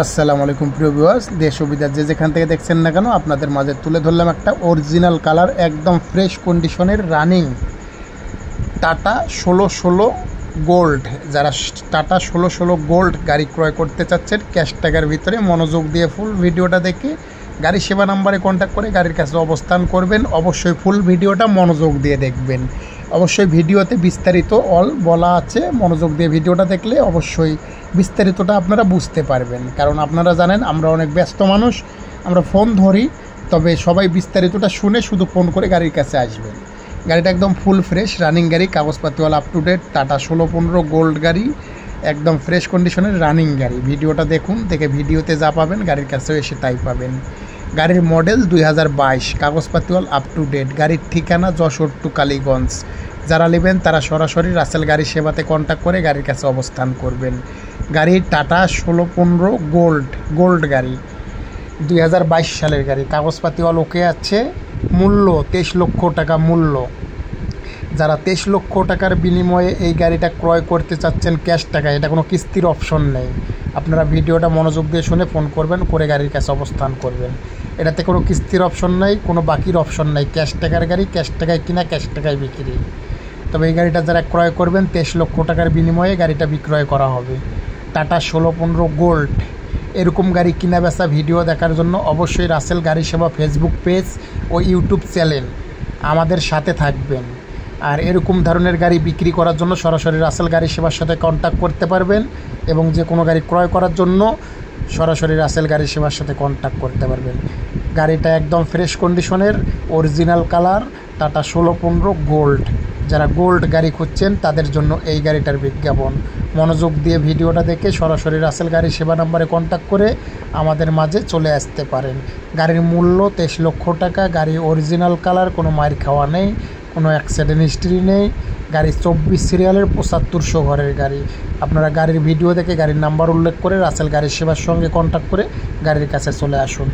আসসালামু আলাইকুম প্রিয় ভিউয়ার্স, দেশ ও বিদেশ যে যেখান থেকে দেখছেন না কেন আপনাদের মাঝে তুলে ধরলাম একটা অরিজিনাল কালার একদম ফ্রেশ কন্ডিশনের রানিং টাটা 1616 গোল্ড। যারা টাটা 1616 গোল্ড গাড়ি ক্রয় করতে চাচ্ছেন ক্যাশ টাকার ভিতরে মনোযোগ দিয়ে ফুল ভিডিওটা দেখে গাড়ি সেবা নাম্বারে কন্ট্যাক্ট করে গাড়ির কাছে অবস্থান করবেন। অবশ্যই ফুল ভিডিওটা মনোযোগ দিয়ে দেখবেন। অবশ্যই ভিডিওতে বিস্তারিত বলা আছে, মনোযোগ দিয়ে ভিডিওটা দেখলে অবশ্যই বিস্তারিতটা আপনারা বুঝতে পারবেন। কারণ আপনারা জানেন আমরা অনেক ব্যস্ত মানুষ, আমরা ফোন ধরি, তবে সবাই বিস্তারিতটা শুনে শুধু ফোন করে গাড়ির কাছে আসবেন। গাড়িটা একদম ফুল ফ্রেশ রানিং গাড়ি, কাগজপাতিওয়ালা up to date Tata 1615 gold গাড়ি, একদম ফ্রেশ কন্ডিশনের রানিং গাড়ি। ভিডিওটা দেখুন, দেখে ভিডিওতে যা পাবেন গাড়ির কাছেও এসে তাই পাবেন। গাড়ির মডেল 2022, কাগজপাতিওয়াল আপ টু ডেট। গাড়ির ঠিকানা যশোর টু কালীগঞ্জ। যারা নেবেন তারা সরাসরি রাসেল গাড়ি সেবাতে কন্ট্যাক্ট করে গাড়ির কাছে অবস্থান করবেন। গাড়ির টাটা 1615 গোল্ড গাড়ি, 2022 সালের গাড়ি। কাগজপাতিওয়াল ওকে আছে। মূল্য 23 লক্ষ টাকা মূল্য। যারা 23 লক্ষ টাকার বিনিময়ে এই গাড়িটা ক্রয় করতে চাচ্ছেন ক্যাশ টাকা, এটা কোনো কিস্তির অপশন নেই। আপনারা ভিডিওটা মনোযোগ দিয়ে শুনে ফোন করবেন, করে গাড়ির কাছে অবস্থান করবেন। এটাতে কোনো কিস্তির অপশন নেই, কোনো বাকির অপশন নেই। ক্যাশ টাকার গাড়ি, ক্যাশ টাকায় কিনা, ক্যাশ টাকায় বিক্রি। তবে এই গাড়িটা যারা ক্রয় করবেন 23 লক্ষ টাকার বিনিময়ে গাড়িটা বিক্রয় করা হবে। Tata 1615 gold. এরকম গাড়ি কিনা বেচা ভিডিও দেখার জন্য অবশ্যই রাসেল গাড়ি সেবা ফেসবুক পেজ ও ইউটিউব চ্যানেল আমাদের সাথে থাকবেন। আর এরকম ধরনের গাড়ি বিক্রি করার জন্য সরাসরি রাসেল গাড়ি সেবার সাথে কন্ট্যাক্ট করতে পারবেন, এবং যে কোনো গাড়ি ক্রয় করার জন্য সরাসরি রাসেল গাড়ি সেবার সাথে কন্ট্যাক্ট করতে পারবেন। গাড়িটা একদম ফ্রেশ কন্ডিশনের অরিজিনাল কালার টাটা 1615 গোল্ড। যারা গোল্ড গাড়ি খুঁজছেন তাদের জন্য এই গাড়িটার বিজ্ঞাপন। মনোযোগ দিয়ে ভিডিওটা দেখে সরাসরি রাসেল গাড়ি সেবা নাম্বারে কন্ট্যাক্ট করে আমাদের মাঝে চলে আসতে পারেন। গাড়ির মূল্য 23 লক্ষ টাকা। গাড়ি অরিজিনাল কালার, কোনো মার খাওয়া নেই, কোনো অ্যাক্সিডেন্ট হিস্ট্রি নেই। গাড়ি 24 সিরিয়ালের 7500 ঘরের গাড়ি। আপনারা গাড়ির ভিডিও দেখে গাড়ির নাম্বার উল্লেখ করে রাসেল গাড়ি সেবার সঙ্গে কন্ট্যাক্ট করে গাড়ির কাছে চলে আসুন।